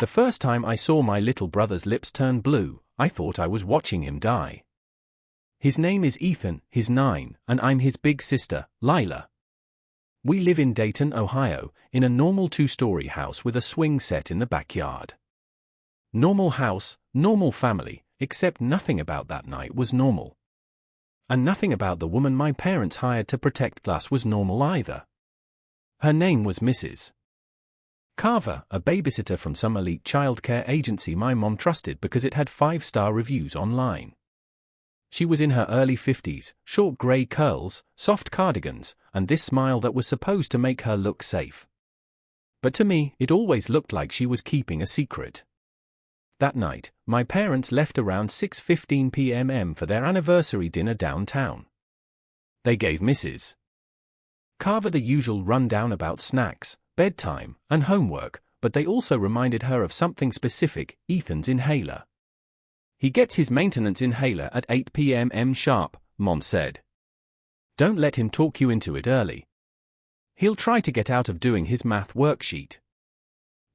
The first time I saw my little brother's lips turn blue, I thought I was watching him die. His name is Ethan, he's 9, and I'm his big sister, Lila. We live in Dayton, Ohio, in a normal 2-story house with a swing set in the backyard. Normal house, normal family, except nothing about that night was normal. And nothing about the woman my parents hired to protect us was normal either. Her name was Mrs. Carver, a babysitter from some elite childcare agency my mom trusted because it had 5-star reviews online. She was in her early 50s, short grey curls, soft cardigans, and this smile that was supposed to make her look safe. But to me, it always looked like she was keeping a secret. That night, my parents left around 6:15 p.m. for their anniversary dinner downtown. They gave Mrs. Carver the usual rundown about snacks, bedtime, and homework, but they also reminded her of something specific: Ethan's inhaler. He gets his maintenance inhaler at 8 p.m. sharp, Mom said. Don't let him talk you into it early. He'll try to get out of doing his math worksheet.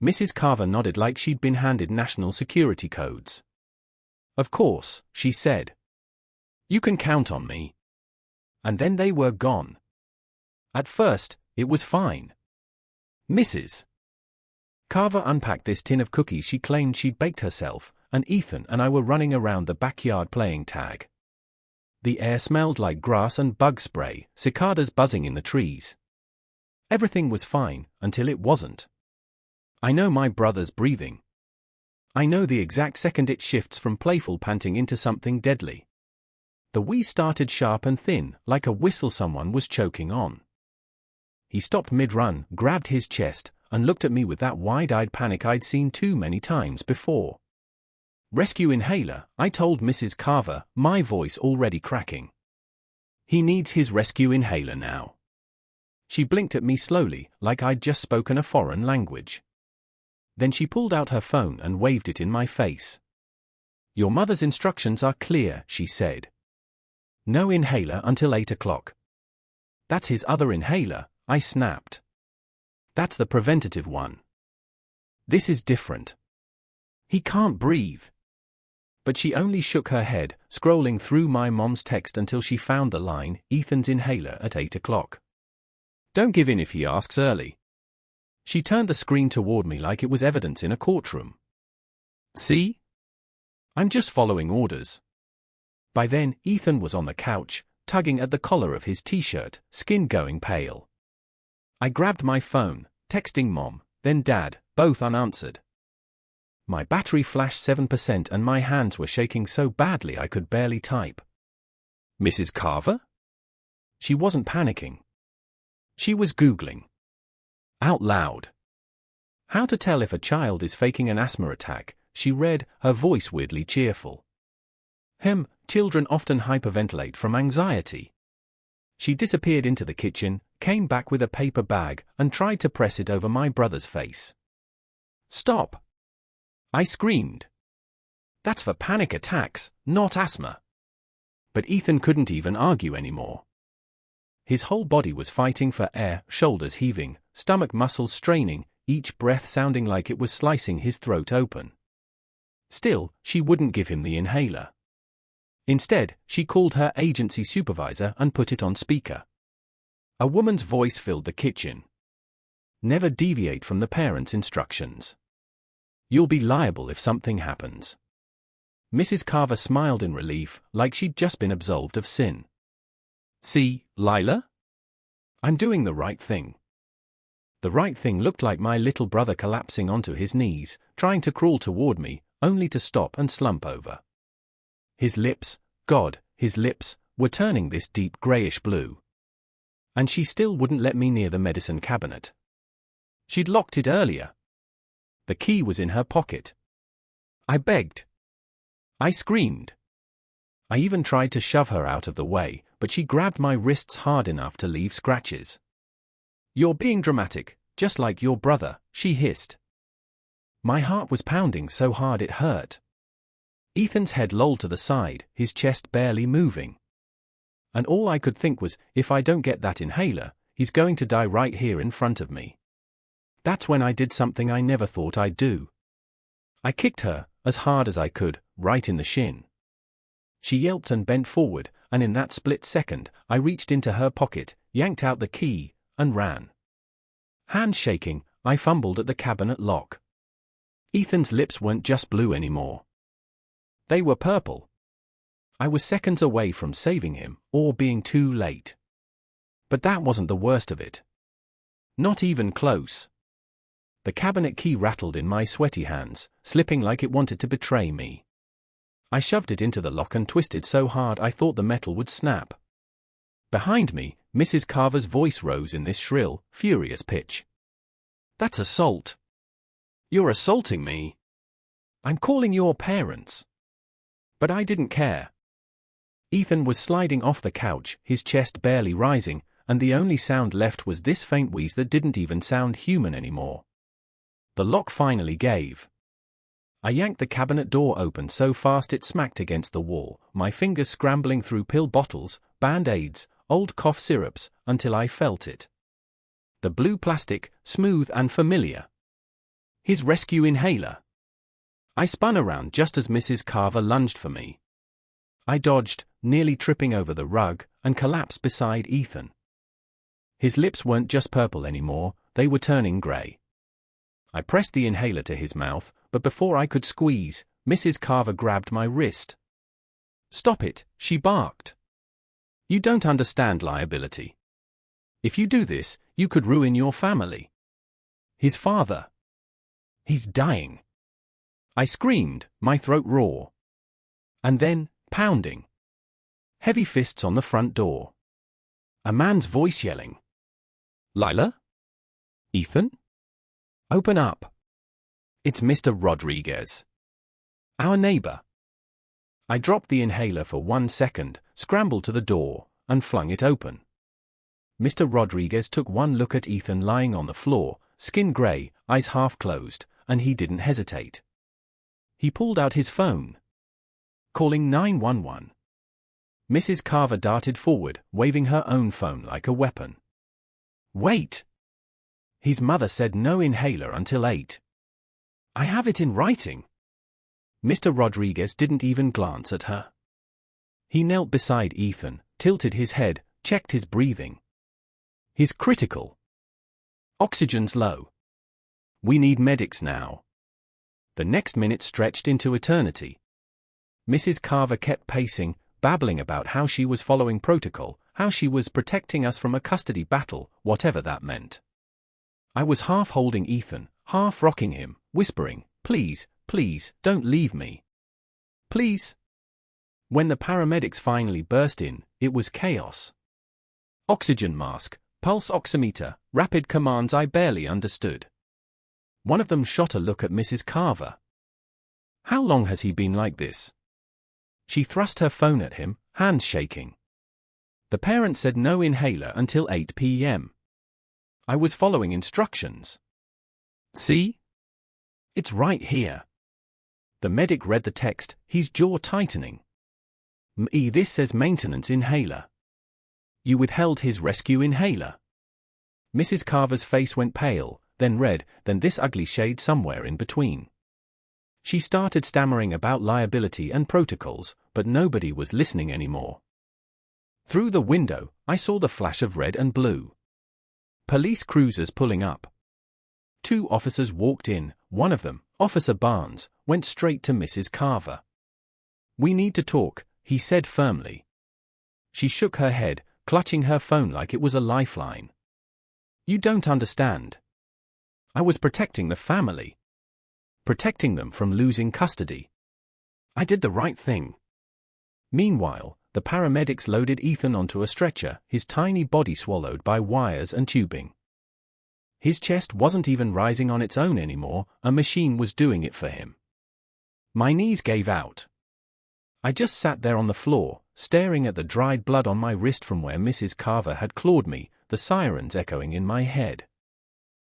Mrs. Carver nodded like she'd been handed national security codes. Of course, she said. You can count on me. And then they were gone. At first, it was fine. Mrs. Carver unpacked this tin of cookies she claimed she'd baked herself, and Ethan and I were running around the backyard playing tag. The air smelled like grass and bug spray, cicadas buzzing in the trees. Everything was fine, until it wasn't. I know my brother's breathing. I know the exact second it shifts from playful panting into something deadly. The wee started sharp and thin, like a whistle someone was choking on. He stopped mid-run, grabbed his chest, and looked at me with that wide-eyed panic I'd seen too many times before. Rescue inhaler, I told Mrs. Carver, my voice already cracking. He needs his rescue inhaler now. She blinked at me slowly, like I'd just spoken a foreign language. Then she pulled out her phone and waved it in my face. Your mother's instructions are clear, she said. No inhaler until 8 o'clock. That's his other inhaler, I snapped. That's the preventative one. This is different. He can't breathe. But she only shook her head, scrolling through my mom's text until she found the line, Ethan's inhaler at 8 o'clock. Don't give in if he asks early. She turned the screen toward me like it was evidence in a courtroom. See? I'm just following orders. By then, Ethan was on the couch, tugging at the collar of his t-shirt, skin going pale. I grabbed my phone, texting Mom, then Dad, both unanswered. My battery flashed 7% and my hands were shaking so badly I could barely type. Mrs. Carver? She wasn't panicking. She was Googling. Out loud. How to tell if a child is faking an asthma attack, she read, her voice weirdly cheerful. Children often hyperventilate from anxiety. She disappeared into the kitchen, came back with a paper bag, and tried to press it over my brother's face. Stop! I screamed. That's for panic attacks, not asthma. But Ethan couldn't even argue anymore. His whole body was fighting for air, shoulders heaving, stomach muscles straining, each breath sounding like it was slicing his throat open. Still, she wouldn't give him the inhaler. Instead, she called her agency supervisor and put it on speaker. A woman's voice filled the kitchen. Never deviate from the parents' instructions. You'll be liable if something happens. Mrs. Carver smiled in relief, like she'd just been absolved of sin. See, Lila? I'm doing the right thing. The right thing looked like my little brother collapsing onto his knees, trying to crawl toward me, only to stop and slump over. His lips, God, his lips, were turning this deep grayish blue. And she still wouldn't let me near the medicine cabinet. She'd locked it earlier. The key was in her pocket. I begged. I screamed. I even tried to shove her out of the way, but she grabbed my wrists hard enough to leave scratches. You're being dramatic, just like your brother, she hissed. My heart was pounding so hard it hurt. Ethan's head lolled to the side, his chest barely moving. And all I could think was, if I don't get that inhaler, he's going to die right here in front of me. That's when I did something I never thought I'd do. I kicked her, as hard as I could, right in the shin. She yelped and bent forward, and in that split second, I reached into her pocket, yanked out the key, and ran. Hands shaking, I fumbled at the cabinet lock. Ethan's lips weren't just blue anymore. They were purple. I was seconds away from saving him, or being too late. But that wasn't the worst of it. Not even close. The cabinet key rattled in my sweaty hands, slipping like it wanted to betray me. I shoved it into the lock and twisted so hard I thought the metal would snap. Behind me, Mrs. Carver's voice rose in this shrill, furious pitch. "That's assault. You're assaulting me. I'm calling your parents." But I didn't care. Ethan was sliding off the couch, his chest barely rising, and the only sound left was this faint wheeze that didn't even sound human anymore. The lock finally gave. I yanked the cabinet door open so fast it smacked against the wall, my fingers scrambling through pill bottles, Band-Aids, old cough syrups, until I felt it. The blue plastic, smooth and familiar. His rescue inhaler. I spun around just as Mrs. Carver lunged for me. I dodged, nearly tripping over the rug, and collapsed beside Ethan. His lips weren't just purple anymore, they were turning grey. I pressed the inhaler to his mouth, but before I could squeeze, Mrs. Carver grabbed my wrist. "Stop it," she barked. "You don't understand liability. If you do this, you could ruin your family. His father. He's dying." I screamed, my throat raw. And then, pounding. Heavy fists on the front door. A man's voice yelling. "Lila? Ethan? Open up. It's Mr. Rodriguez. Our neighbor." I dropped the inhaler for 1 second, scrambled to the door, and flung it open. Mr. Rodriguez took one look at Ethan lying on the floor, skin gray, eyes half closed, and he didn't hesitate. He pulled out his phone. Calling 911. Mrs. Carver darted forward, waving her own phone like a weapon. "Wait! His mother said no inhaler until 8. I have it in writing." Mr. Rodriguez didn't even glance at her. He knelt beside Ethan, tilted his head, checked his breathing. "He's critical. Oxygen's low. We need medics now." The next minute stretched into eternity. Mrs. Carver kept pacing, babbling about how she was following protocol, how she was protecting us from a custody battle, whatever that meant. I was half holding Ethan, half rocking him, whispering, "Please, please, don't leave me. Please." When the paramedics finally burst in, it was chaos. Oxygen mask, pulse oximeter, rapid commands I barely understood. One of them shot a look at Mrs. Carver. "How long has he been like this?" She thrust her phone at him, hands shaking. The parent said no inhaler until 8 p.m. I was following instructions. "See? It's right here." The medic read the text, his jaw tightening. This says maintenance inhaler. You withheld his rescue inhaler." Mrs. Carver's face went pale, then red, then this ugly shade somewhere in between. She started stammering about liability and protocols, but nobody was listening anymore. Through the window, I saw the flash of red and blue. Police cruisers pulling up. 2 officers walked in, one of them, Officer Barnes, went straight to Mrs. Carver. "We need to talk," he said firmly. She shook her head, clutching her phone like it was a lifeline. "You don't understand. I was protecting the family. Protecting them from losing custody. I did the right thing." Meanwhile, the paramedics loaded Ethan onto a stretcher, his tiny body swallowed by wires and tubing. His chest wasn't even rising on its own anymore, a machine was doing it for him. My knees gave out. I just sat there on the floor, staring at the dried blood on my wrist from where Mrs. Carver had clawed me, the sirens echoing in my head.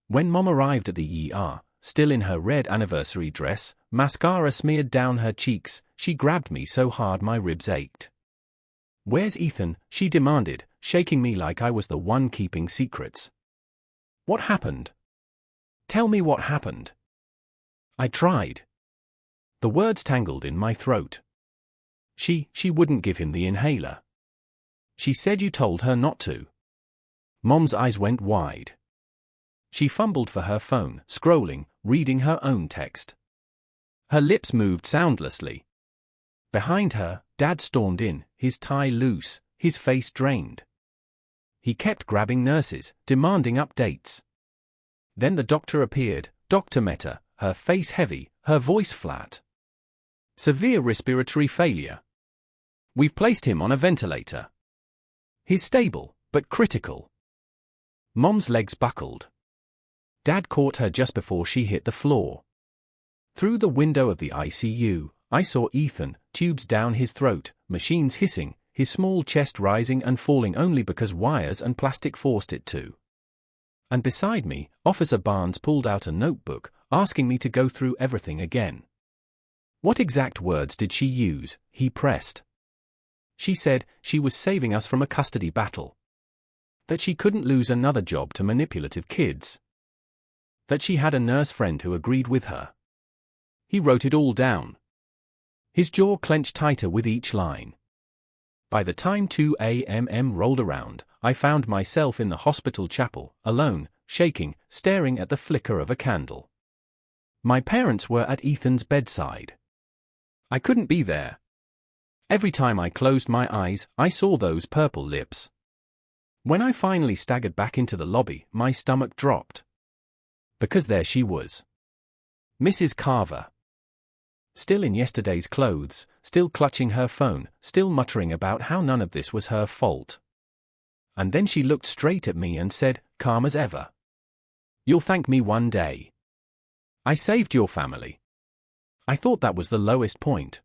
When Mom arrived at the ER, still in her red anniversary dress, mascara smeared down her cheeks, she grabbed me so hard my ribs ached. "Where's Ethan?" she demanded, shaking me like I was the one keeping secrets. "What happened? Tell me what happened." I tried. The words tangled in my throat. She wouldn't give him the inhaler. She said you told her not to. Mom's eyes went wide. She fumbled for her phone, scrolling, reading her own text. Her lips moved soundlessly. Behind her, Dad stormed in, his tie loose, his face drained. He kept grabbing nurses, demanding updates. Then the doctor appeared, Dr. Mehta, her face heavy, her voice flat. Severe respiratory failure. We've placed him on a ventilator. He's stable, but critical. Mom's legs buckled. Dad caught her just before she hit the floor. Through the window of the ICU, I saw Ethan, tubes down his throat, machines hissing, his small chest rising and falling only because wires and plastic forced it to. And beside me, Officer Barnes pulled out a notebook, asking me to go through everything again. What exact words did she use? He pressed. She said she was saving us from a custody battle. That she couldn't lose another job to manipulative kids. That she had a nurse friend who agreed with her. He wrote it all down. His jaw clenched tighter with each line. By the time 2 a.m. rolled around, I found myself in the hospital chapel, alone, shaking, staring at the flicker of a candle. My parents were at Ethan's bedside. I couldn't be there. Every time I closed my eyes, I saw those purple lips. When I finally staggered back into the lobby, my stomach dropped. Because there she was. Mrs. Carver. Still in yesterday's clothes, still clutching her phone, still muttering about how none of this was her fault. And then she looked straight at me and said, calm as ever. You'll thank me one day. I saved your family. I thought that was the lowest point.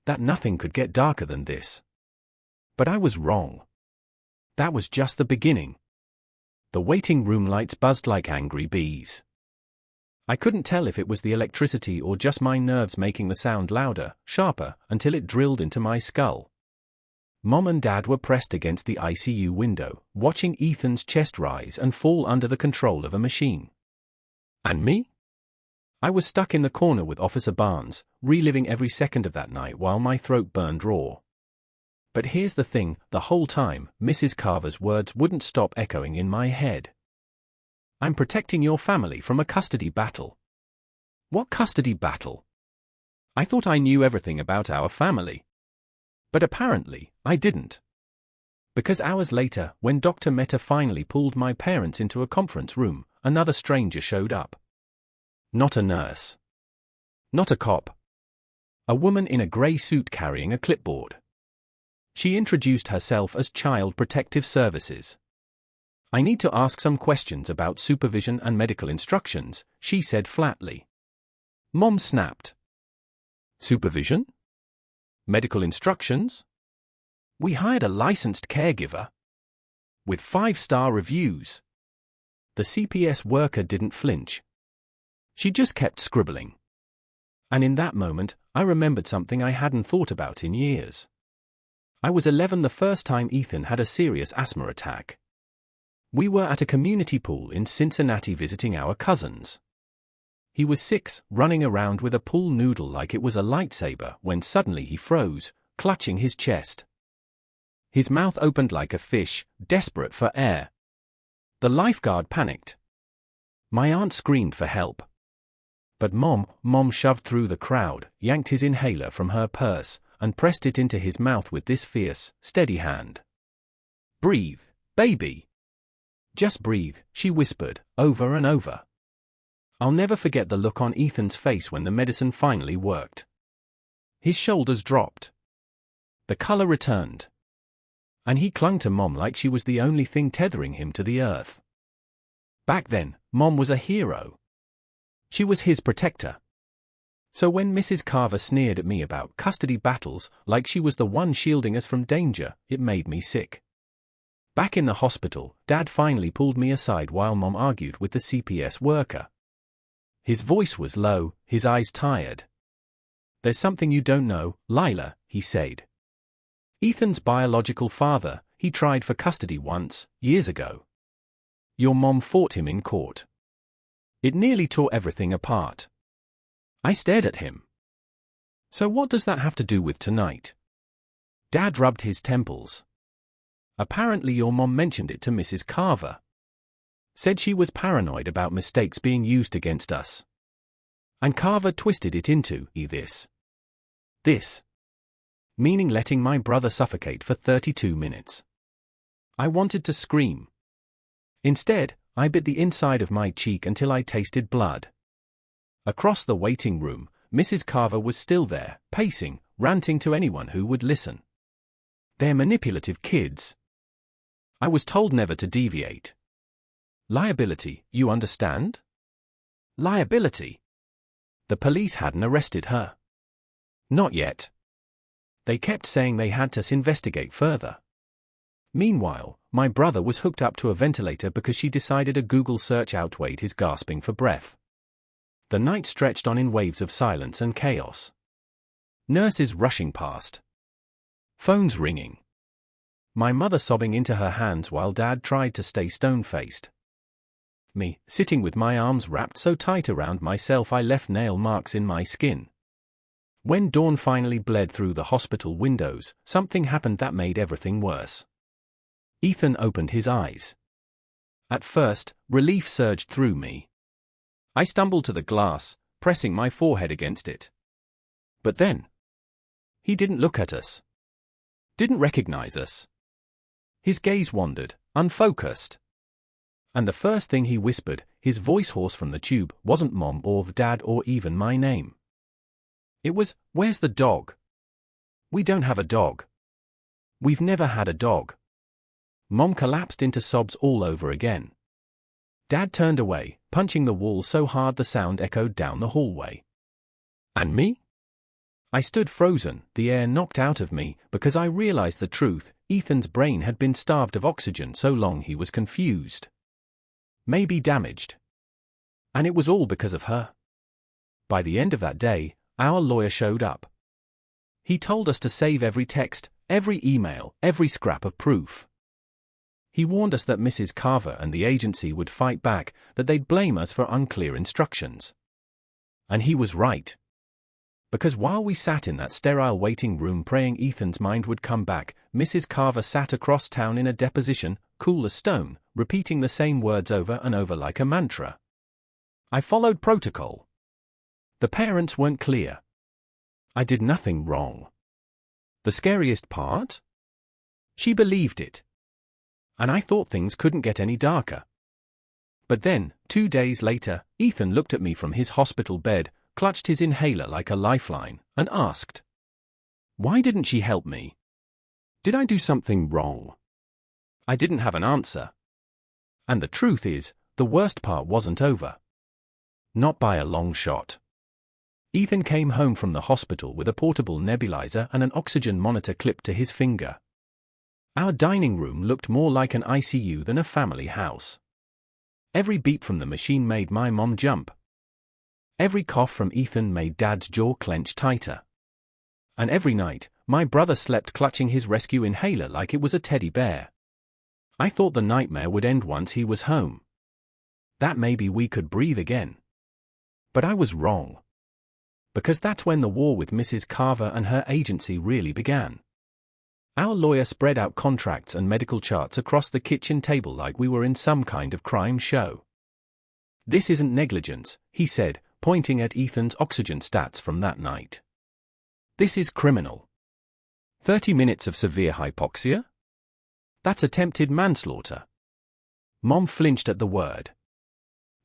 That nothing could get darker than this. But I was wrong. That was just the beginning. The waiting room lights buzzed like angry bees. I couldn't tell if it was the electricity or just my nerves making the sound louder, sharper, until it drilled into my skull. Mom and Dad were pressed against the ICU window, watching Ethan's chest rise and fall under the control of a machine. And me? I was stuck in the corner with Officer Barnes, reliving every second of that night while my throat burned raw. But here's the thing, the whole time, Mrs. Carver's words wouldn't stop echoing in my head. I'm protecting your family from a custody battle. What custody battle? I thought I knew everything about our family. But apparently, I didn't. Because hours later, when Dr. Mehta finally pulled my parents into a conference room, another stranger showed up. Not a nurse. Not a cop. A woman in a grey suit carrying a clipboard. She introduced herself as Child Protective Services. I need to ask some questions about supervision and medical instructions, she said flatly. Mom snapped. Supervision? Medical instructions? We hired a licensed caregiver. With 5-star reviews. The CPS worker didn't flinch. She just kept scribbling. And in that moment, I remembered something I hadn't thought about in years. I was 11 the first time Ethan had a serious asthma attack. We were at a community pool in Cincinnati visiting our cousins. He was 6, running around with a pool noodle like it was a lightsaber when suddenly he froze, clutching his chest. His mouth opened like a fish, desperate for air. The lifeguard panicked. My aunt screamed for help. But Mom shoved through the crowd, yanked his inhaler from her purse, and pressed it into his mouth with this fierce, steady hand. Breathe, baby. Just breathe, she whispered, over and over. I'll never forget the look on Ethan's face when the medicine finally worked. His shoulders dropped. The color returned. And he clung to Mom like she was the only thing tethering him to the earth. Back then, Mom was a hero. She was his protector. So when Mrs. Carver sneered at me about custody battles, like she was the one shielding us from danger, it made me sick. Back in the hospital, Dad finally pulled me aside while Mom argued with the CPS worker. His voice was low, his eyes tired. There's something you don't know, Lila, he said. Ethan's biological father, he tried for custody once, years ago. Your mom fought him in court. It nearly tore everything apart. I stared at him. So what does that have to do with tonight? Dad rubbed his temples. Apparently your mom mentioned it to Mrs. Carver. Said she was paranoid about mistakes being used against us. And Carver twisted it into this. Meaning letting my brother suffocate for 32 minutes. I wanted to scream. Instead, I bit the inside of my cheek until I tasted blood. Across the waiting room, Mrs. Carver was still there, pacing, ranting to anyone who would listen. They're manipulative kids. I was told never to deviate. Liability, you understand? Liability. The police hadn't arrested her. Not yet. They kept saying they had to investigate further. Meanwhile, my brother was hooked up to a ventilator because she decided a Google search outweighed his gasping for breath. The night stretched on in waves of silence and chaos. Nurses rushing past. Phones ringing. My mother sobbing into her hands while Dad tried to stay stone-faced. Me, sitting with my arms wrapped so tight around myself I left nail marks in my skin. When dawn finally bled through the hospital windows, something happened that made everything worse. Ethan opened his eyes. At first, relief surged through me. I stumbled to the glass, pressing my forehead against it. But then, he didn't look at us. Didn't recognize us. His gaze wandered, unfocused. And the first thing he whispered, his voice hoarse from the tube, wasn't Mom or Dad or even my name. It was, "Where's the dog? We don't have a dog. We've never had a dog." Mom collapsed into sobs all over again. Dad turned away, punching the wall so hard the sound echoed down the hallway. And me? I stood frozen, the air knocked out of me, because I realized the truth. Ethan's brain had been starved of oxygen so long he was confused. Maybe damaged. And it was all because of her. By the end of that day, our lawyer showed up. He told us to save every text, every email, every scrap of proof. He warned us that Mrs. Carver and the agency would fight back, that they'd blame us for unclear instructions. And he was right. Because while we sat in that sterile waiting room praying Ethan's mind would come back, Mrs. Carver sat across town in a deposition, cool as stone, repeating the same words over and over like a mantra. I followed protocol. The parents weren't clear. I did nothing wrong. The scariest part? She believed it. And I thought things couldn't get any darker. But then, 2 days later, Ethan looked at me from his hospital bed, clutched his inhaler like a lifeline, and asked, "Why didn't she help me? Did I do something wrong?" I didn't have an answer. And the truth is, the worst part wasn't over. Not by a long shot. Ethan came home from the hospital with a portable nebulizer and an oxygen monitor clipped to his finger. Our dining room looked more like an ICU than a family house. Every beep from the machine made my mom jump. Every cough from Ethan made Dad's jaw clench tighter. And every night, my brother slept clutching his rescue inhaler like it was a teddy bear. I thought the nightmare would end once he was home. That maybe we could breathe again. But I was wrong. Because that's when the war with Mrs. Carver and her agency really began. Our lawyer spread out contracts and medical charts across the kitchen table like we were in some kind of crime show. "This isn't negligence," he said, pointing at Ethan's oxygen stats from that night. "This is criminal. 30 minutes of severe hypoxia? That's attempted manslaughter." Mom flinched at the word.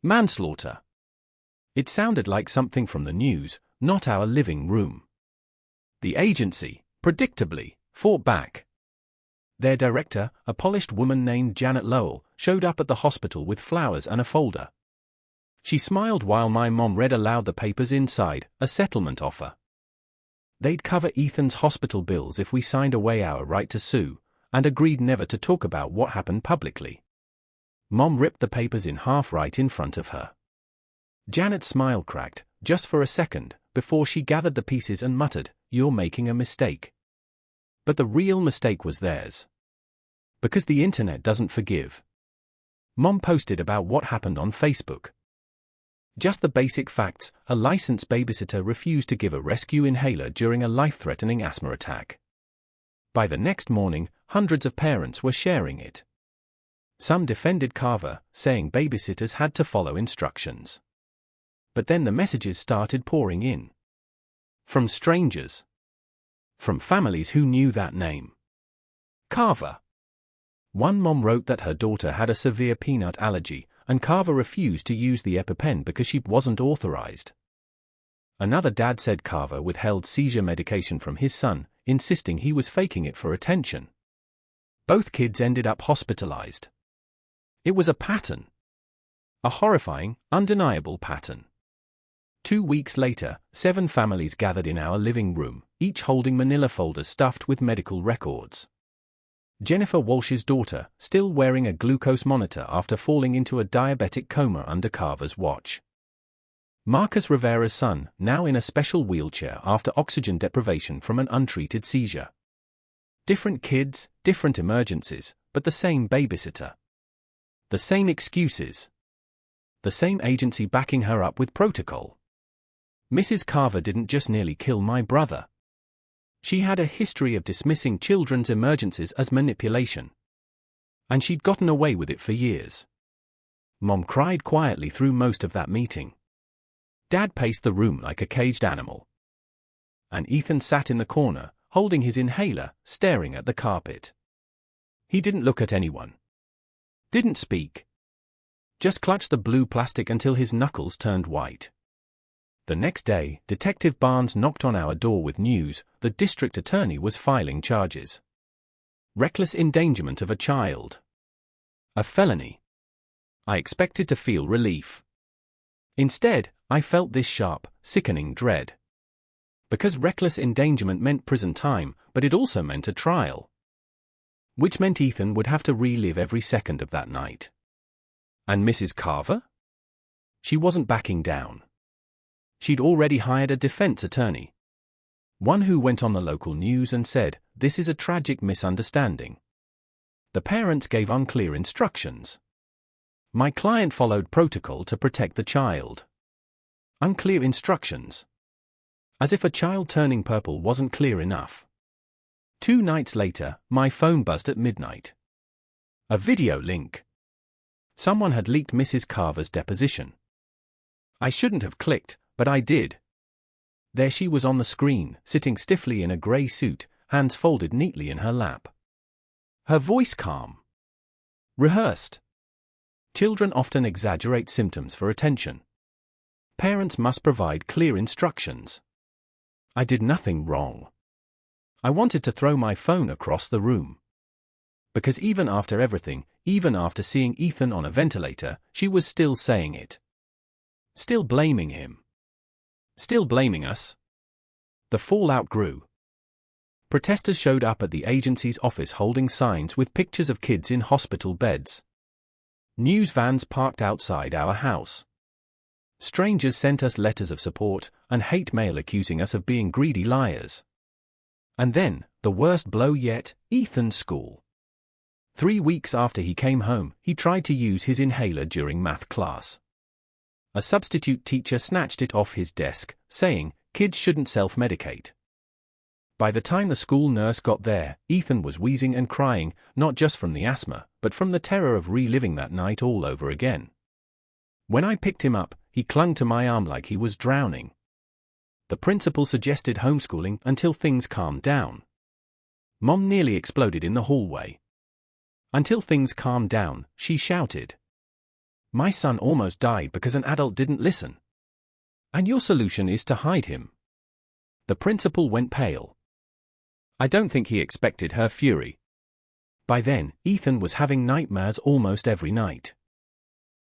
Manslaughter. It sounded like something from the news, not our living room. The agency, predictably, fought back. Their director, a polished woman named Janet Lowell, showed up at the hospital with flowers and a folder. She smiled while my mom read aloud the papers inside, a settlement offer. They'd cover Ethan's hospital bills if we signed away our right to sue, and agreed never to talk about what happened publicly. Mom ripped the papers in half right in front of her. Janet's smile cracked, just for a second, before she gathered the pieces and muttered, "You're making a mistake." But the real mistake was theirs. Because the internet doesn't forgive. Mom posted about what happened on Facebook. Just the basic facts: a licensed babysitter refused to give a rescue inhaler during a life-threatening asthma attack. By the next morning, hundreds of parents were sharing it. Some defended Carver, saying babysitters had to follow instructions. But then the messages started pouring in. From strangers. From families who knew that name. Carver. One mom wrote that her daughter had a severe peanut allergy, and Carver refused to use the EpiPen because she wasn't authorized. Another dad said Carver withheld seizure medication from his son, insisting he was faking it for attention. Both kids ended up hospitalized. It was a pattern. A horrifying, undeniable pattern. 2 weeks later, 7 families gathered in our living room, each holding manila folders stuffed with medical records. Jennifer Walsh's daughter, still wearing a glucose monitor after falling into a diabetic coma under Carver's watch. Marcus Rivera's son, now in a special wheelchair after oxygen deprivation from an untreated seizure. Different kids, different emergencies, but the same babysitter. The same excuses. The same agency backing her up with protocol. Mrs. Carver didn't just nearly kill my brother. She had a history of dismissing children's emergencies as manipulation. And she'd gotten away with it for years. Mom cried quietly through most of that meeting. Dad paced the room like a caged animal. And Ethan sat in the corner, holding his inhaler, staring at the carpet. He didn't look at anyone. Didn't speak. Just clutched the blue plastic until his knuckles turned white. The next day, Detective Barnes knocked on our door with news: the district attorney was filing charges. Reckless endangerment of a child. A felony. I expected to feel relief. Instead, I felt this sharp, sickening dread. Because reckless endangerment meant prison time, but it also meant a trial. Which meant Ethan would have to relive every second of that night. And Mrs. Carver? She wasn't backing down. She'd already hired a defense attorney. One who went on the local news and said, "This is a tragic misunderstanding." The parents gave unclear instructions. My client followed protocol to protect the child. Unclear instructions. As if a child turning purple wasn't clear enough. 2 nights later, my phone buzzed at midnight. A video link. Someone had leaked Mrs. Carver's deposition. I shouldn't have clicked, but I did. There she was on the screen, sitting stiffly in a grey suit, hands folded neatly in her lap. Her voice calm. Rehearsed. Children often exaggerate symptoms for attention. Parents must provide clear instructions. I did nothing wrong. I wanted to throw my phone across the room. Because even after everything, even after seeing Ethan on a ventilator, she was still saying it. Still blaming him. Still blaming us. The fallout grew. Protesters showed up at the agency's office holding signs with pictures of kids in hospital beds. News vans parked outside our house. Strangers sent us letters of support and hate mail accusing us of being greedy liars. And then, the worst blow yet, Ethan's school. 3 weeks after he came home, he tried to use his inhaler during math class. A substitute teacher snatched it off his desk, saying, "Kids shouldn't self-medicate." By the time the school nurse got there, Ethan was wheezing and crying, not just from the asthma, but from the terror of reliving that night all over again. When I picked him up, he clung to my arm like he was drowning. The principal suggested homeschooling until things calmed down. Mom nearly exploded in the hallway. Until things calmed down, she shouted. My son almost died because an adult didn't listen. And your solution is to hide him. The principal went pale. I don't think he expected her fury. By then, Ethan was having nightmares almost every night.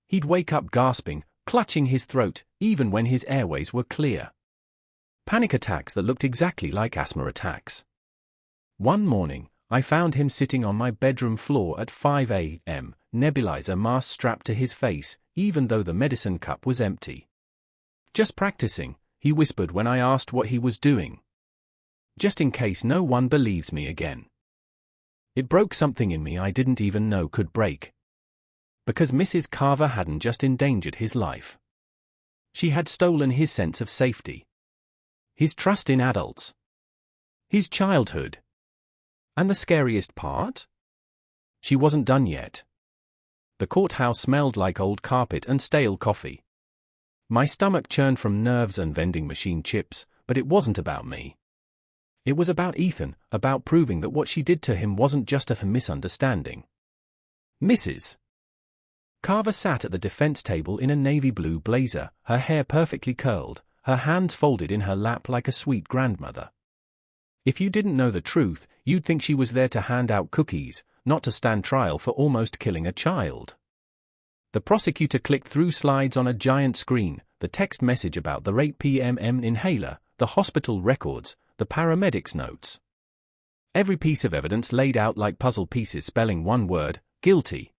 He'd wake up gasping, clutching his throat, even when his airways were clear. Panic attacks that looked exactly like asthma attacks. One morning, I found him sitting on my bedroom floor at 5 a.m., nebulizer mask strapped to his face, even though the medicine cup was empty. Just practicing, he whispered when I asked what he was doing. Just in case no one believes me again. It broke something in me I didn't even know could break. Because Mrs. Carver hadn't just endangered his life. She had stolen his sense of safety, his trust in adults, his childhood. And the scariest part? She wasn't done yet. The courthouse smelled like old carpet and stale coffee. My stomach churned from nerves and vending machine chips, but it wasn't about me. It was about Ethan, about proving that what she did to him wasn't just a misunderstanding. Mrs. Carver sat at the defense table in a navy blue blazer, her hair perfectly curled, her hands folded in her lap like a sweet grandmother. If you didn't know the truth, you'd think she was there to hand out cookies, not to stand trial for almost killing a child. The prosecutor clicked through slides on a giant screen, the text message about the 8 p.m. inhaler, the hospital records, the paramedics' notes. Every piece of evidence laid out like puzzle pieces spelling one word, guilty.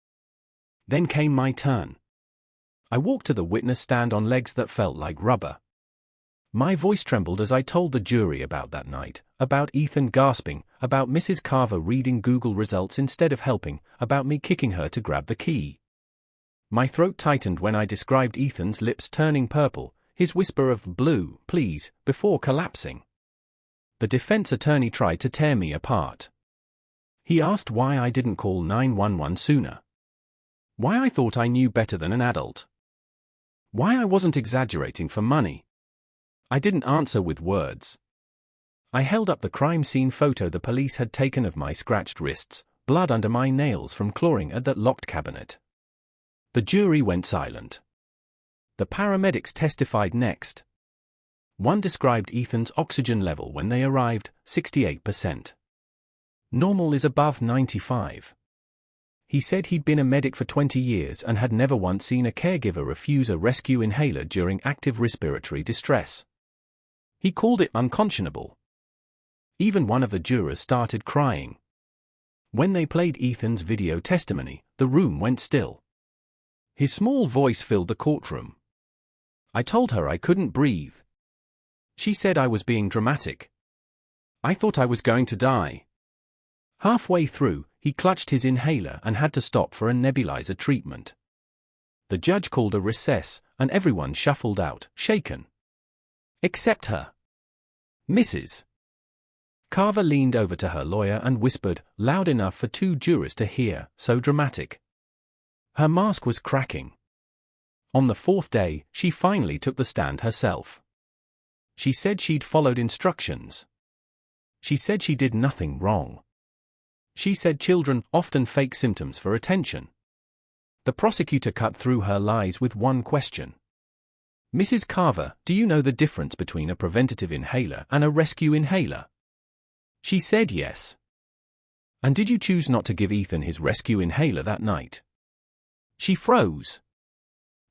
Then came my turn. I walked to the witness stand on legs that felt like rubber. My voice trembled as I told the jury about that night, about Ethan gasping, about Mrs. Carver reading Google results instead of helping, about me kicking her to grab the key. My throat tightened when I described Ethan's lips turning purple, his whisper of "blue, please," before collapsing. The defense attorney tried to tear me apart. He asked why I didn't call 911 sooner. Why I thought I knew better than an adult. Why I wasn't exaggerating for money. I didn't answer with words. I held up the crime scene photo the police had taken of my scratched wrists, blood under my nails from clawing at that locked cabinet. The jury went silent. The paramedics testified next. One described Ethan's oxygen level when they arrived, 68%. Normal is above 95. He said he'd been a medic for 20 years and had never once seen a caregiver refuse a rescue inhaler during active respiratory distress. He called it unconscionable. Even one of the jurors started crying. When they played Ethan's video testimony, the room went still. His small voice filled the courtroom. I told her I couldn't breathe. She said I was being dramatic. I thought I was going to die. Halfway through, he clutched his inhaler and had to stop for a nebulizer treatment. The judge called a recess, and everyone shuffled out, shaken. Except her. Mrs. Carver leaned over to her lawyer and whispered, loud enough for 2 jurors to hear, so dramatic. Her mask was cracking. On the 4th day, she finally took the stand herself. She said she'd followed instructions. She said she did nothing wrong. She said children often fake symptoms for attention. The prosecutor cut through her lies with one question. Mrs. Carver, do you know the difference between a preventative inhaler and a rescue inhaler? She said yes. And did you choose not to give Ethan his rescue inhaler that night? She froze.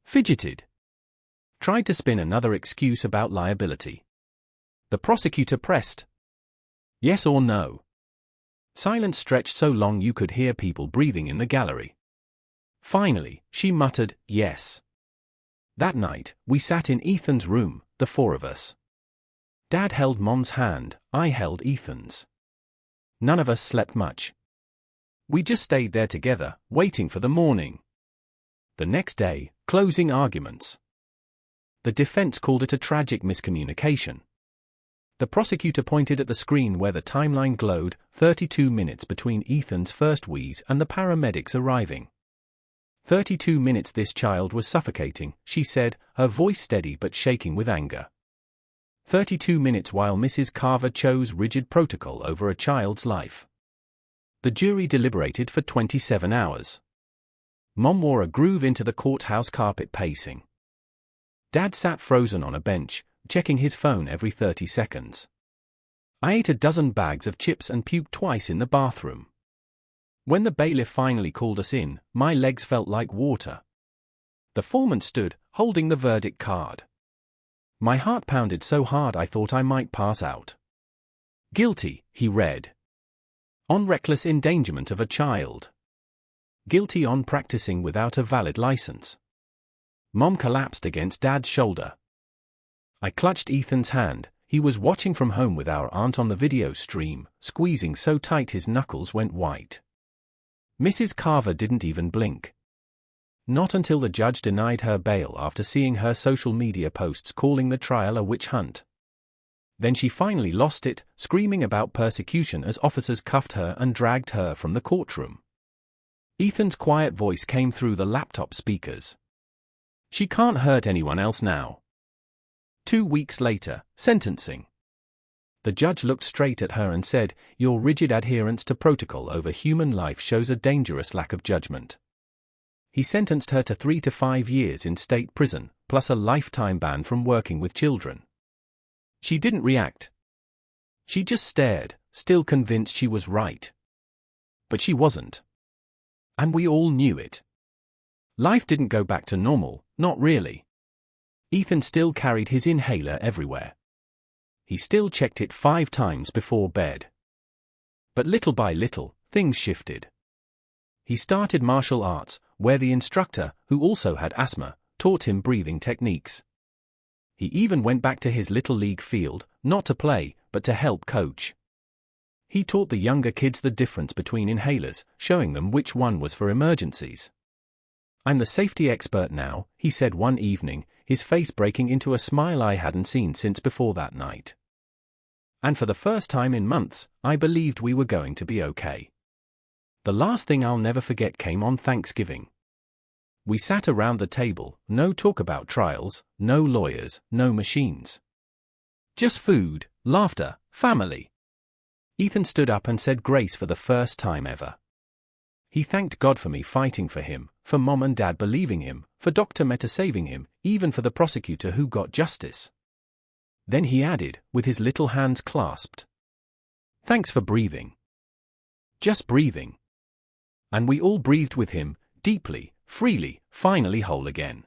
Fidgeted. Tried to spin another excuse about liability. The prosecutor pressed. Yes or no? Silence stretched so long you could hear people breathing in the gallery. Finally, she muttered, yes. That night, we sat in Ethan's room, the 4 of us. Dad held Mom's hand, I held Ethan's. None of us slept much. We just stayed there together, waiting for the morning. The next day, closing arguments. The defense called it a tragic miscommunication. The prosecutor pointed at the screen where the timeline glowed, 32 minutes between Ethan's first wheeze and the paramedics arriving. 32 minutes this child was suffocating, she said, her voice steady but shaking with anger. 32 minutes while Mrs. Carver chose rigid protocol over a child's life. The jury deliberated for 27 hours. Mom wore a groove into the courthouse carpet pacing. Dad sat frozen on a bench, checking his phone every 30 seconds. I ate a dozen bags of chips and puked twice in the bathroom. When the bailiff finally called us in, my legs felt like water. The foreman stood, holding the verdict card. My heart pounded so hard I thought I might pass out. Guilty, he read. On reckless endangerment of a child. Guilty on practicing without a valid license. Mom collapsed against Dad's shoulder. I clutched Ethan's hand. He was watching from home with our aunt on the video stream, squeezing so tight his knuckles went white. Mrs. Carver didn't even blink. Not until the judge denied her bail after seeing her social media posts calling the trial a witch hunt. Then she finally lost it, screaming about persecution as officers cuffed her and dragged her from the courtroom. Ethan's quiet voice came through the laptop speakers. "She can't hurt anyone else now." 2 weeks later, sentencing. The judge looked straight at her and said, "Your rigid adherence to protocol over human life shows a dangerous lack of judgment." He sentenced her to 3 to 5 years in state prison, plus a lifetime ban from working with children. She didn't react. She just stared, still convinced she was right. But she wasn't. And we all knew it. Life didn't go back to normal, not really. Ethan still carried his inhaler everywhere. He still checked it 5 times before bed. But little by little, things shifted. He started martial arts, where the instructor, who also had asthma, taught him breathing techniques. He even went back to his little league field, not to play, but to help coach. He taught the younger kids the difference between inhalers, showing them which one was for emergencies. "I'm the safety expert now," he said one evening, his face breaking into a smile I hadn't seen since before that night. And for the first time in months, I believed we were going to be okay. The last thing I'll never forget came on Thanksgiving. We sat around the table, no talk about trials, no lawyers, no machines. Just food, laughter, family. Ethan stood up and said grace for the first time ever. He thanked God for me fighting for him, for Mom and Dad believing him, for Dr. Meta saving him, even for the prosecutor who got justice. Then he added, with his little hands clasped, "Thanks for breathing." Just breathing. And we all breathed with him, deeply, freely, finally whole again.